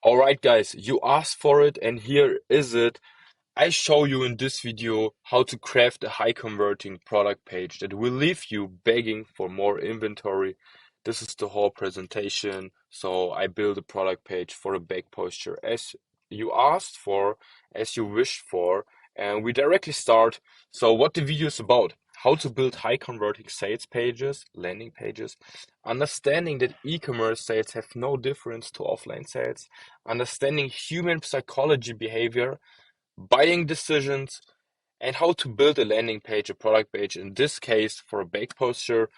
Alright guys, you asked for it and here is it. I show you in this video how to craft a high converting product page that will leave you begging for more inventory. This is the whole presentation. So I build a product page for a back posture as you asked for, as you wished for, and we directly start. So what the video is about, how to build high converting sales pages, landing pages, understanding that e-commerce sales have no difference to offline sales, understanding human psychology behavior, buying decisions, and how to build a landing page, a product page, in this case for a back posture,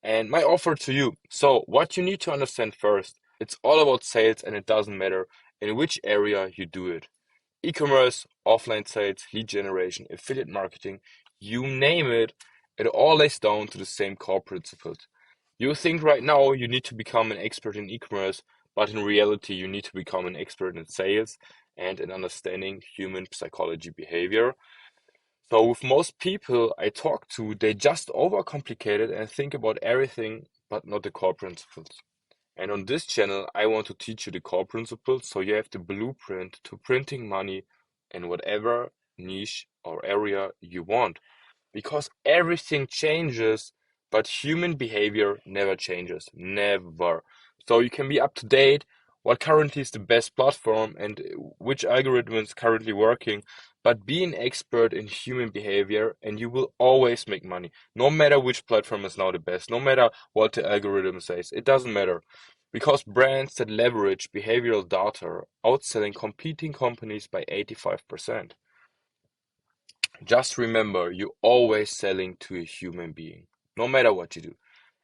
and my offer to you. So what you need to understand first, it's all about sales and it doesn't matter in which area you do it. E-commerce, offline sales, lead generation, affiliate marketing, you name it, it all lays down to the same core principles. You think right now you need to become an expert in e-commerce, but in reality you need to become an expert in sales and in understanding human psychology behavior. So with most people I talk to, they just overcomplicate it and think about everything but not the core principles. And on this channel, I want to teach you the core principles so you have the blueprint to printing money in whatever niche or area you want. Because everything changes, but human behavior never changes. Never. So you can be up to date what currently is the best platform and which algorithm is currently working, but be an expert in human behavior and you will always make money. No matter which platform is now the best, no matter what the algorithm says, it doesn't matter. Because brands that leverage behavioral data are outselling competing companies by 85%. Just remember, you're always selling to a human being, no matter what you do.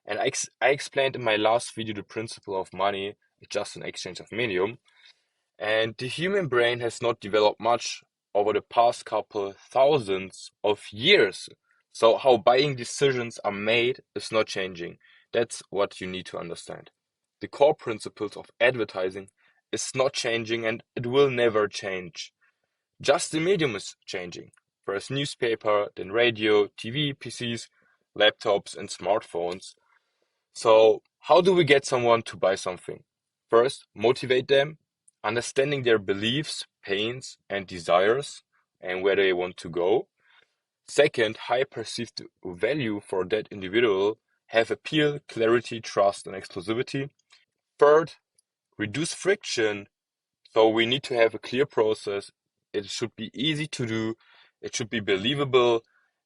And I explained in my last video the principle of money, it's just an exchange of medium. And the human brain has not developed much over the past couple thousands of years. So how buying decisions are made is not changing. That's what you need to understand. The core principles of advertising is not changing and it will never change. Just the medium is changing. First newspaper, then radio, TV, PCs, laptops, and smartphones. So, how do we get someone to buy something? First, motivate them, understanding their beliefs, pains, and desires, and where they want to go. Second, high perceived value for that individual, have appeal, clarity, trust, and exclusivity. Third, reduce friction. So we need to have a clear process. It should be easy to do. It should be believable.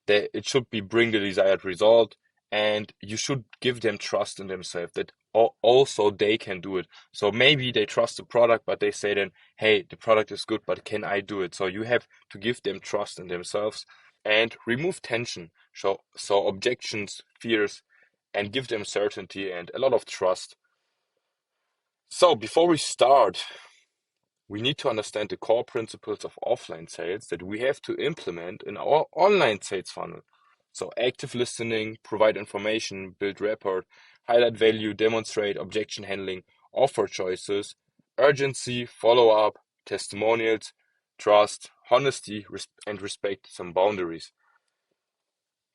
That it should be bring the desired result, and you should give them trust in themselves that also they can do it. So maybe they trust the product, but they say then, "Hey, the product is good, but can I do it?" So you have to give them trust in themselves and remove tension. So objections, fears, and give them certainty and a lot of trust. So before we start, we need to understand the core principles of offline sales that we have to implement in our online sales funnel. So active listening, provide information, build rapport, highlight value, demonstrate objection handling, offer choices, urgency, follow up, testimonials, trust, honesty, and respect some boundaries.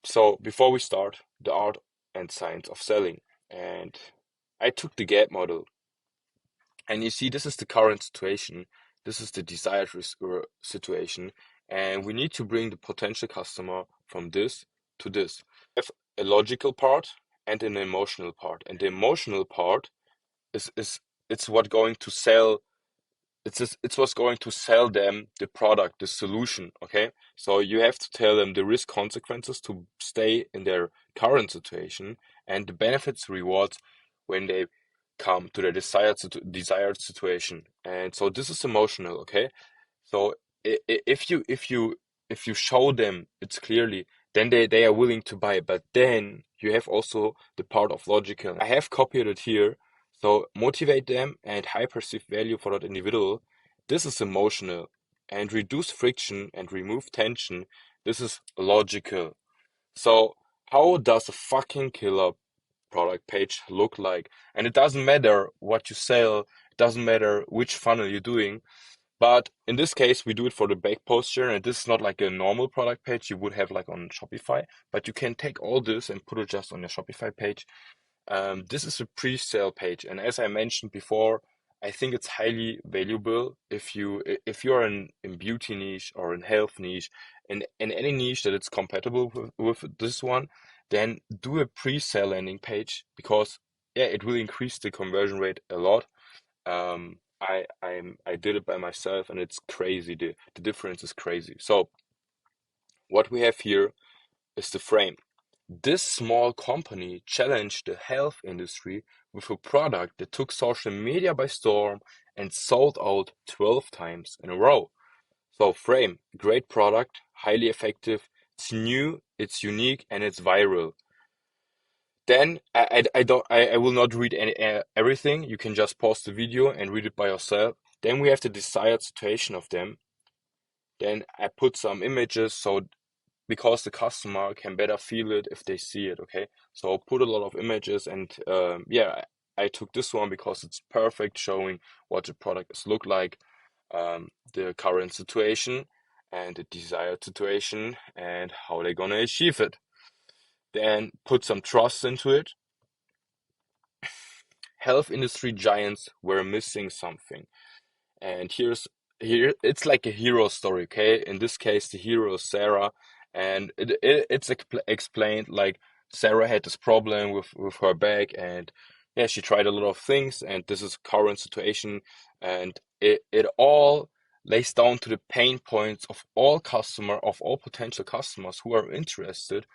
So before we start, the art and science of selling. And I took the GAP model. And you see, this is the current situation. This is the desired situation. And we need to bring the potential customer from this to this. We have a logical part and an emotional part. And the emotional part is it's what going to sell. It's what's going to sell them the product, the solution. Okay, so you have to tell them the risk consequences to stay in their current situation and the benefits rewards when they come to their desired situation. And so this is emotional. Okay, so if you show them it's clearly, then they are willing to buy. But then you have also the part of logical. I have copied it here. So motivate them and high perceived value for that individual. This is emotional. And reduce friction and remove tension. This is logical. So how does a fucking killer product page look like? And it doesn't matter what you sell, it doesn't matter which funnel you're doing. But in this case, we do it for the back posture, and this is not like a normal product page you would have like on Shopify, but you can take all this and put it just on your Shopify page. This is a pre-sale page, and as I mentioned before, I think it's highly valuable if you're in beauty niche or in health niche, in any niche that it's compatible with this one, then do a pre-sale landing page, because yeah, it will increase the conversion rate a lot. I did it by myself, and it's crazy. The difference is crazy. So what we have here is the frame. This small company challenged the health industry with a product that took social media by storm and sold out 12 times in a row. So frame, great product, highly effective, it's new, it's unique, and it's viral. Then I will not read everything. You can just pause the video and read it by yourself. Then we have the desired situation of them. Then I put some images, so because the customer can better feel it if they see it. Okay, so put a lot of images, and yeah, I took this one because it's perfect, showing what the product is look like, the current situation and the desired situation, and how they're gonna achieve it. Then put some trust into it. Health industry giants were missing something. And here it's like a hero story, okay? In this case, the hero is Sarah, and it's explained like Sarah had this problem with her back, and yeah, she tried a lot of things, and this is current situation, and it all lays down to the pain points of all potential customers who are interested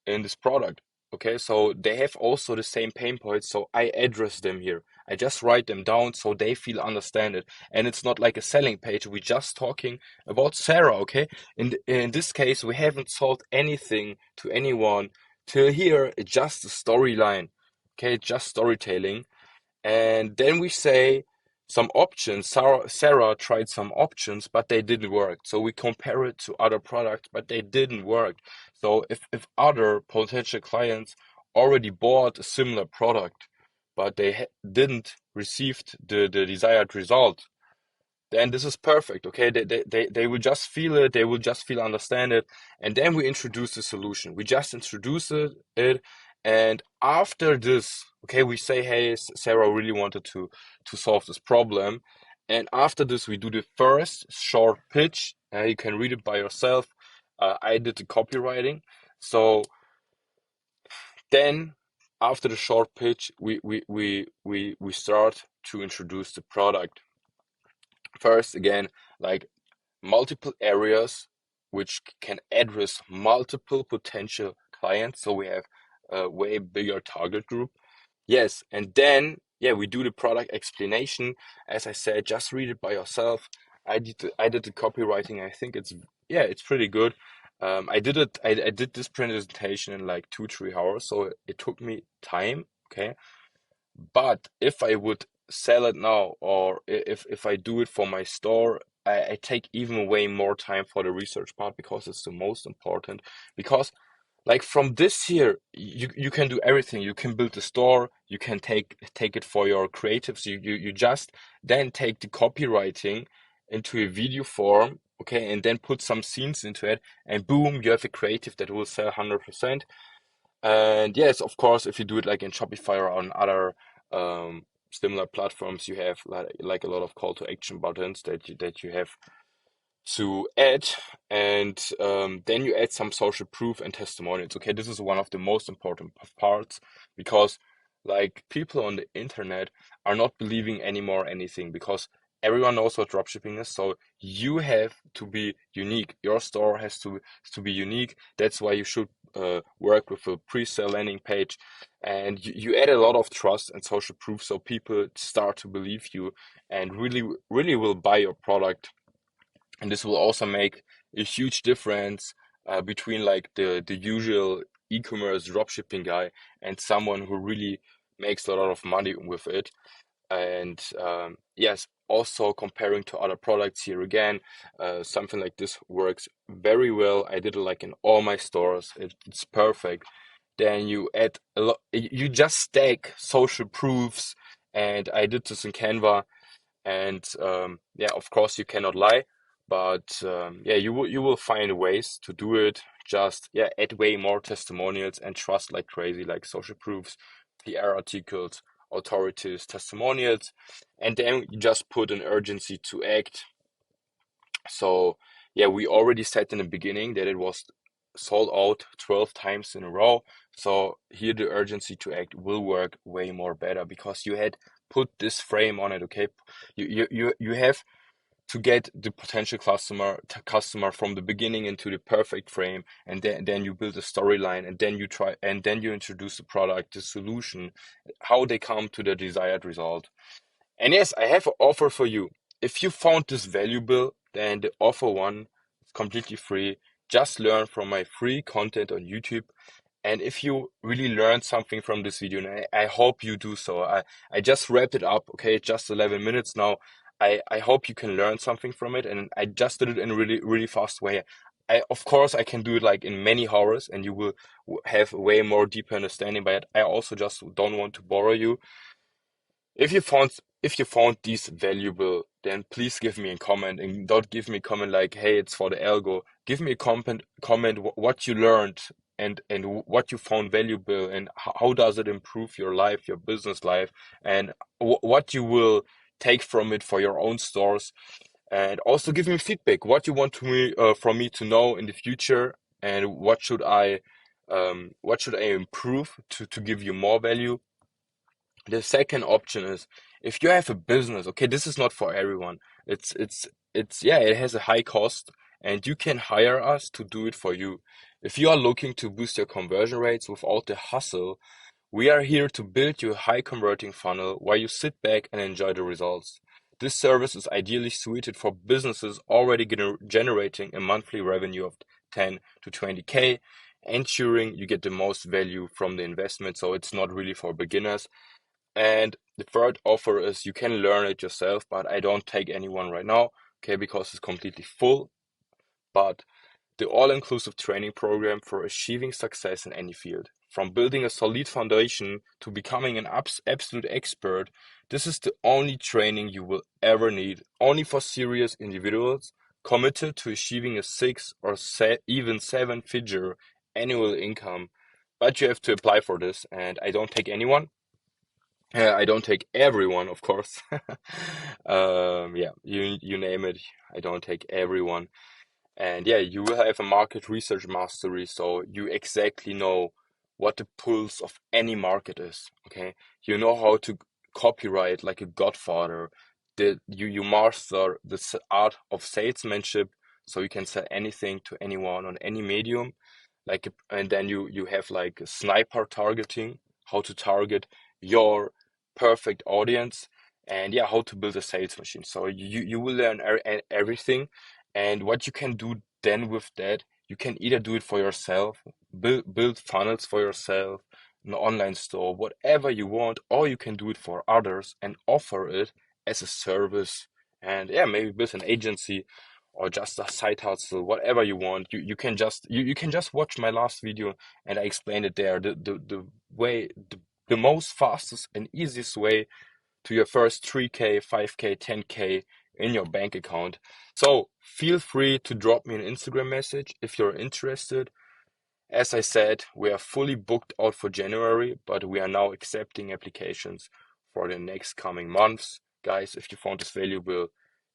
in this product. Okay, so they have also the same pain points, so I address them here. I just write them down so they feel understand it, and it's not like a selling page. We're just talking about Sarah, okay? In this case, we haven't sold anything to anyone till here. It's just a storyline, okay? Just storytelling, and then we say some options. Sarah tried some options, but they didn't work. So we compare it to other products, but they didn't work. So if other potential clients already bought a similar product, but they didn't receive the desired result, then this is perfect. Okay, they will just feel it, they will just feel understand it, and then we introduce the solution. We just introduce it, and after this, okay, we say, hey, Sarah really wanted to solve this problem, and after this we do the first short pitch. You can read it by yourself. I did the copywriting. So then after the short pitch, we start to introduce the product. First, again, like multiple areas which can address multiple potential clients. So we have a way bigger target group. Yes, and then yeah, we do the product explanation. As I said, just read it by yourself. I did the copywriting. I think it's yeah, it's pretty good. I did this presentation in like 2-3 hours, so it took me time. Okay, but if I would sell it now, or if I do it for my store, I take even way more time for the research part, because it's the most important. Because like from this here, you can do everything. You can build a store, you can take it for your creatives. You just then take the copywriting into a video form, okay, and then put some scenes into it, and boom, you have a creative that will sell 100%. And yes, of course, if you do it like in Shopify or on other similar platforms, you have like a lot of call to action buttons that you have to add, and then you add some social proof and testimonials. Okay, this is one of the most important parts, because like people on the internet are not believing anymore anything, because everyone knows what dropshipping is. So you have to be unique. Your store has to be unique. That's why you should work with a pre-sale landing page, and you add a lot of trust and social proof, so people start to believe you and really will buy your product. And this will also make a huge difference between like the usual e-commerce dropshipping guy and someone who really makes a lot of money with it. And yes, also comparing to other products here again, something like this works very well. I did it like in all my stores. It's perfect. Then you add a lot, you just stack social proofs, and I did this in Canva. And yeah, of course you cannot lie, but yeah, you will find ways to do it. Just yeah, add way more testimonials and trust like crazy, like social proofs, PR articles, authorities, testimonials, and then you just put an urgency to act. So yeah, we already said in the beginning that it was sold out 12 times in a row. So here the urgency to act will work way more better because you had put this frame on it, okay? You have to get the potential customer from the beginning into the perfect frame, and then you build a storyline, and then you introduce the product, the solution, how they come to the desired result. And yes, I have an offer for you. If you found this valuable, then the offer one is completely free. Just learn from my free content on YouTube. And if you really learned something from this video, and I hope you do so. I just wrapped it up, okay, just 11 minutes now. I hope you can learn something from it, and I just did it in a really, really fast way. Of course, I can do it like in many hours, and you will have way more deeper understanding, but I also just don't want to bore you. If you found these valuable, then please give me a comment, and don't give me a comment like, hey, it's for the algo. Give me a comment what you learned, and what you found valuable, and how does it improve your life, your business life, and what you will take from it for your own stores. And also give me feedback, what you want from me to know in the future, and what should I improve to give you more value. The second option is, if you have a business, okay, this is not for everyone. Yeah, it has a high cost, and you can hire us to do it for you. If you are looking to boost your conversion rates without the hustle, we are here to build you a high converting funnel while you sit back and enjoy the results. This service is ideally suited for businesses already generating a monthly revenue of 10 to 20K, ensuring you get the most value from the investment. So it's not really for beginners. And the third offer is, you can learn it yourself, but I don't take anyone right now, okay, because it's completely full. But the all-inclusive training program for achieving success in any field, from building a solid foundation to becoming an absolute expert, this is the only training you will ever need, only for serious individuals committed to achieving a even seven-figure annual income. But you have to apply for this, and I don't take anyone. I don't take everyone, of course. Yeah, you name it. I don't take everyone. And yeah, you will have a market research mastery, so you exactly know what the pulse of any market is. Okay, you know how to copyright like a godfather. You master the art of salesmanship, so you can sell anything to anyone on any medium. And then you have like a sniper targeting, how to target your perfect audience, and yeah, how to build a sales machine. So you will learn everything, and what you can do then with that, you can either do it for yourself, build funnels for yourself, an online store, whatever you want, or you can do it for others and offer it as a service. And yeah, maybe build an agency or just a side hustle, whatever you want. You can just watch my last video, and I explained it there. The most fastest and easiest way to your first 3K, 5K, 10K in your bank account. So feel free to drop me an Instagram message if you're interested. As I said, we are fully booked out for January, but we are now accepting applications for the next coming months. Guys, if you found this valuable,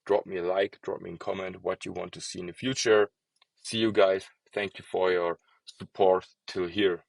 drop me a like, drop me a comment what you want to see in the future. See you guys. Thank you for your support till here.